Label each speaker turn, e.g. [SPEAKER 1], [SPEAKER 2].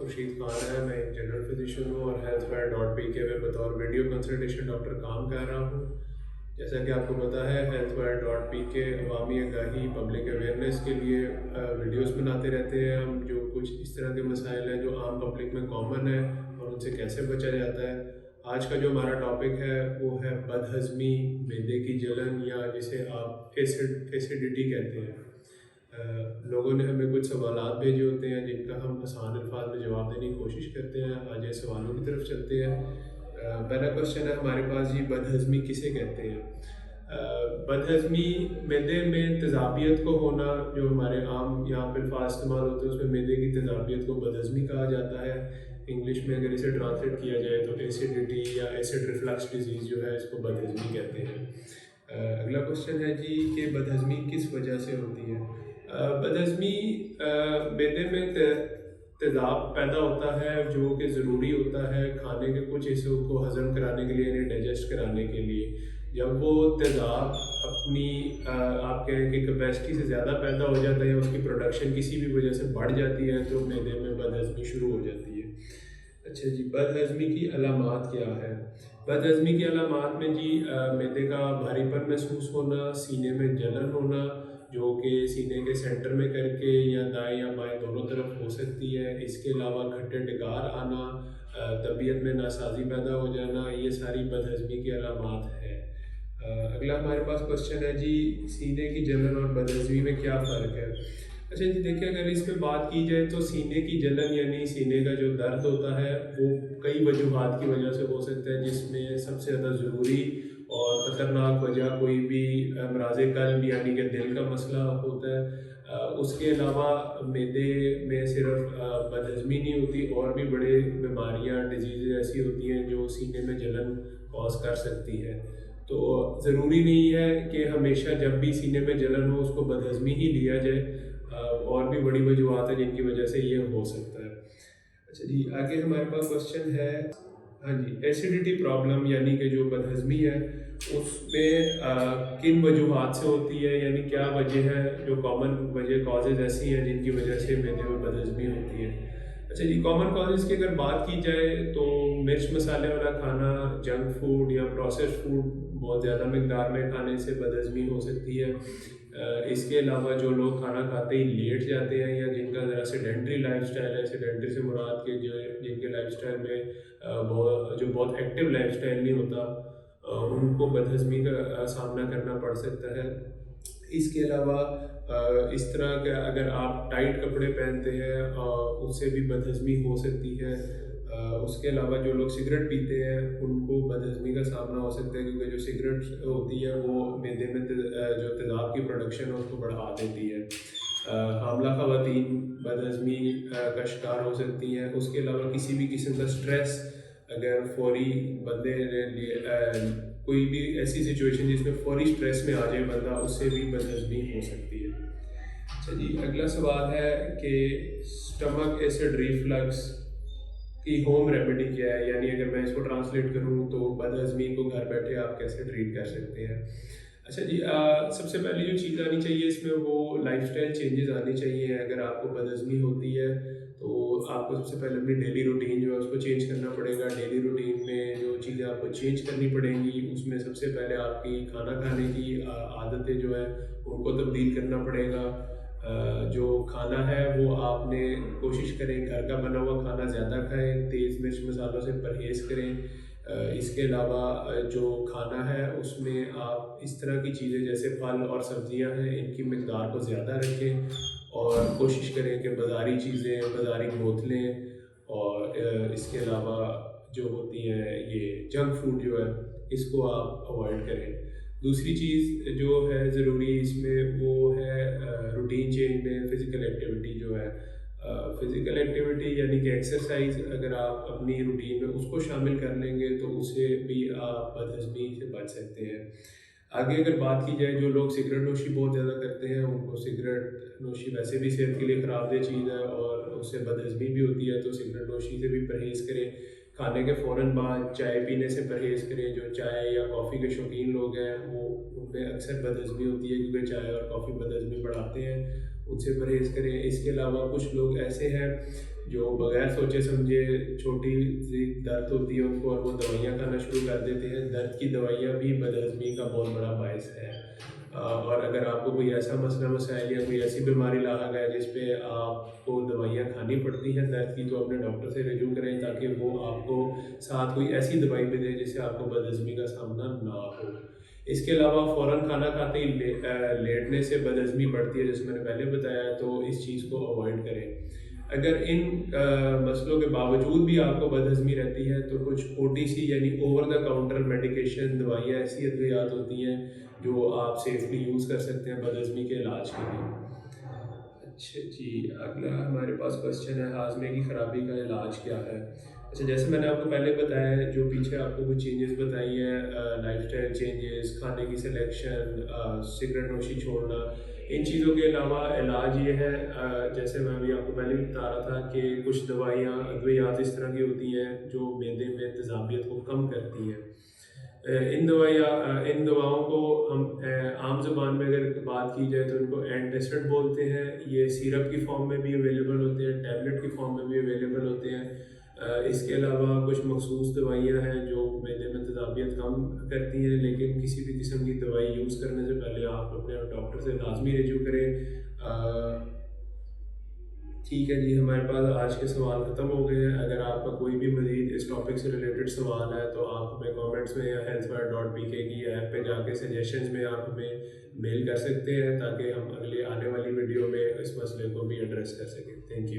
[SPEAKER 1] खुर्शीद खान है। मैं एक जनरल फिजिशियन हूँ और healthwire.pk पे बतौर वीडियो कंसल्टेशन डॉक्टर काम कर रहा हूँ। जैसा कि आपको पता है, healthwire.pk अवामी आगाही पब्लिक अवेयरनेस के लिए वीडियोस बनाते रहते हैं हम, जो कुछ इस तरह के मसाइल हैं जो आम पब्लिक में कॉमन है और उनसे कैसे बचा जाता है। आज का जो हमारा टॉपिक है वो है बदहज़मी, मैदे की जलन, या जिसे आप एसिडिटी कहते हैं। लोगों ने हमें कुछ सवालात भेजे होते हैं जिनका हम आसान अल्फाज में जवाब देने की कोशिश करते हैं। आज ये सवालों की तरफ चलते हैं। पहला क्वेश्चन है हमारे पास जी, बदहज़मी किसे कहते हैं? बदहज़मी मैदे में तेज़ाबियत को होना, जो हमारे आम यहाँ पे अल्फाज इस्तेमाल होते हैं उसमें मैदे की तेज़ाबियत को बदहज़मी कहा जाता है। इंग्लिश में अगर इसे ट्रांसलेट किया जाए तो एसिडिटी या एसिड रिफ्लक्स डिजीज़ जो है इसको बदहज़मी कहते हैं। अगला क्वेश्चन है जी कि बदहज़मी किस वजह से होती है? बदहज़मी मैदे में तेज़ाब पैदा होता है जो कि ज़रूरी होता है खाने के कुछ हिस्सों को हज़म कराने के लिए, यानी डाइजेस्ट कराने के लिए। जब वो तेज़ाब अपनी आप कहें कि कैपेसिटी से ज़्यादा पैदा हो जाता है या उसकी प्रोडक्शन किसी भी वजह से बढ़ जाती है तो मैदे में बदहज़मी शुरू हो जाती है। अच्छा जी, बदहज़मी की अलामात क्या है? बदहज़मी की अलामात में जी मैदे का भारीपन महसूस होना, सीने में जलन होना जो कि सीने के सेंटर में करके या दाएँ या बाएँ दोनों तरफ हो सकती है। इसके अलावा खट्टे डकार आना, तबीयत में नासाज़ी पैदा हो जाना, ये सारी बदहज़मी की अलामात हैं। अगला हमारे पास क्वेश्चन है जी, सीने की जलन और बदहज़मी में क्या फ़र्क है? अच्छा जी, देखिए अगर इस पे बात की जाए तो सीने की जलन यानी सीने का जो दर्द होता है वो कई वजूहात की वजह से हो सकता है, जिसमें सबसे ज़्यादा ज़रूरी और ख़तरनाक वजह कोई भी अमराज़ क़ल्ब यानी कि दिल का मसला होता है। उसके अलावा मैदे में सिर्फ बदहज़मी नहीं होती, और भी बड़े बीमारियाँ डिजीज़ ऐसी होती हैं जो सीने में जलन कॉज कर सकती है। तो ज़रूरी नहीं है कि हमेशा जब भी सीने में जलन हो उसको बदहज़मी ही लिया जाए। और भी बड़ी वजूहत है जिनकी वजह से ये हो सकता है। अच्छा जी, आगे हमारे पास क्वेश्चन है, हाँ जी, एसिडिटी प्रॉब्लम यानी कि जो बदहज़मी है उसमें किन वजूहात से होती है, यानी क्या वजह है, जो कॉमन वजह कॉजेज़ ऐसी हैं जिनकी वजह से मैदे में बदहज़मी होती है। अच्छा जी, कॉमन कॉजेज़ की अगर बात की जाए तो मिर्च मसाले वाला खाना, जंक फूड या प्रोसेस्ड फूड बहुत ज़्यादा मिकदार में खाने से बदहज़मी हो सकती है। इसके अलावा जो लोग खाना खाते ही लेट जाते हैं या जिनका ज़रा सेडेंटरी लाइफ़स्टाइल है, सेडेंटरी से मुराद के जो जिनके लाइफ़स्टाइल में बहुत एक्टिव लाइफ़स्टाइल नहीं होता, उनको बदहज़मी का सामना करना पड़ सकता है। इसके अलावा इस तरह के अगर आप टाइट कपड़े पहनते हैं उससे भी बदहज़मी हो सकती है। उसके अलावा जो लोग सिगरेट पीते हैं उनको बदहज़मी का सामना हो सकता है, क्योंकि जो सिगरेट होती है वो मैदे में जो तेज़ाब की प्रोडक्शन है उसको बढ़ा देती है। हामला ख़वातीन बदहज़मी का शिकार हो सकती हैं। उसके अलावा किसी भी किस्म का स्ट्रेस अगर फ़ौरी बंदे ने कोई भी ऐसी सिचुएशन जिसमें फ़ौरी स्ट्रेस में आ जाए बंदा, उससे भी बदहज़मी हो सकती है। अच्छा जी, अगला सवाल है कि स्टमक एसिड रिफ्लक्स की होम रेमेडी क्या है, यानी अगर मैं इसको ट्रांसलेट करूँ तो बदहज़मी को घर बैठे आप कैसे ट्रीट कर सकते हैं। अच्छा जी, सबसे पहले जो चीज़ आनी चाहिए इसमें वो लाइफस्टाइल चेंजेस आनी चाहिए। अगर आपको बदहज़मी होती है तो आपको सबसे पहले अपनी डेली रूटीन जो है उसको चेंज करना पड़ेगा। डेली रूटीन में जो चीज़ें आपको चेंज करनी पड़ेंगी उसमें सबसे पहले आपकी खाना खाने की आदतें जो है उनको तब्दील करना पड़ेगा। जो खाना है वो आपने कोशिश करें घर का बना हुआ खाना ज़्यादा खाएँ, तेज़ मिर्च मसालों से परहेज़ करें। इसके अलावा जो खाना है उसमें आप इस तरह की चीज़ें जैसे फल और सब्ज़ियाँ हैं इनकी मिक़दार को ज़्यादा रखें, और कोशिश करें कि बाज़ारी चीज़ें, बाज़ारी बोतलें और इसके अलावा जो होती हैं ये जंक फूड जो है इसको आप अवॉइड करें। दूसरी चीज़ जो है ज़रूरी इसमें वो है रूटीन चेंज में फ़िज़िकल एक्टिविटी जो है। फ़िज़िकल एक्टिविटी यानी कि एक्सरसाइज़ अगर आप अपनी रूटीन में उसको शामिल कर लेंगे तो उससे भी आप बदहज़मी से बच सकते हैं। आगे अगर बात की जाए, जो लोग सिगरेट नोशी बहुत ज़्यादा करते हैं उनको सिगरेट नोशी वैसे भी सेहत के लिए ख़राबदेह चीज़ है और उससे बदहज़मी भी होती है, तो सिगरेट नोशी से भी परहेज़ करें। खाने के फ़ौरन बाद चाय पीने से परहेज़ करें। जो चाय या कॉफ़ी के शौकीन लोग हैं वो उनमें अक्सर बदहज़मी होती है, क्योंकि चाय और कॉफ़ी बदहज़मी बढ़ाते हैं। उनसे परहेज़ करें। इसके अलावा कुछ लोग ऐसे हैं जो बगैर सोचे समझे छोटी सी दर्द होती है उनको और वो दवाइयाँ खाना शुरू कर देते हैं। दर्द की दवाइयाँ भी बदहज़मी का बहुत बड़ा बायस है। और अगर आपको कोई ऐसा मसला मसाइल या कोई ऐसी बीमारी लागा है जिस पे आपको दवाइयाँ खानी पड़ती हैं दर्द की, तो अपने डॉक्टर से रजू करें ताकि वो आपको साथ कोई ऐसी दवाई भी दें जिससे आपको बदहज़मी का सामना ना हो। इसके अलावा फ़ौरन खाना खाते ही लेटने से बदहज़मी बढ़ती है, जैसे मैंने पहले बताया, तो इस चीज़ को अवॉइड करें। अगर इन मसलों के बावजूद भी आपको बदहज़मी रहती है तो कुछ ओटीसी यानी ओवर द काउंटर मेडिकेशन दवाइयाँ ऐसी अद्वियात होती हैं जो आप सेफली यूज़ कर सकते हैं बदहज़मी के इलाज के लिए। अच्छा जी, अगला हमारे पास क्वेश्चन है हाज़मे की ख़राबी का इलाज क्या है? अच्छा, जैसे मैंने आपको पहले बताया है, जो पीछे आपको कुछ चेंजेस बताई हैं, लाइफ़स्टाइल चेंजेस, खाने की सिलेक्शन, सिगरेट नोशी छोड़ना, इन चीज़ों के अलावा इलाज ये है, जैसे मैं अभी आपको पहले भी बता रहा था कि कुछ दवाइयाँ, अद्वियात इस तरह की होती हैं जो मैदे में तेज़ाबियत को कम करती हैं। इन दवाओं को हम आम ज़ुबान में अगर बात की जाए तो इनको एंटासिड बोलते हैं। ये सिरप की फ़ॉर्म में भी अवेलेबल होते हैं, टैबलेट की फ़ॉर्म में भी अवेलेबल होते हैं। इसके अलावा कुछ मखसूस दवाइयाँ हैं जो मैदे में तेज़ाबियत कम करती हैं, लेकिन किसी भी किस्म की दवाई यूज़ करने से पहले आप अपने डॉक्टर से लाज़मी रजू करें। ठीक है जी, हमारे पास आज के सवाल ख़त्म हो गए हैं। अगर आपका कोई भी मज़ीद इस टॉपिक से रिलेटेड सवाल है तो आप हमें कमेंट्स में या healthwire.pk की ऐप पे जाके सजेशंस में आप हमें मेल कर सकते हैं ताकि हम अगले आने वाली वीडियो में इस मसले को भी एड्रेस कर सकें। Thank you.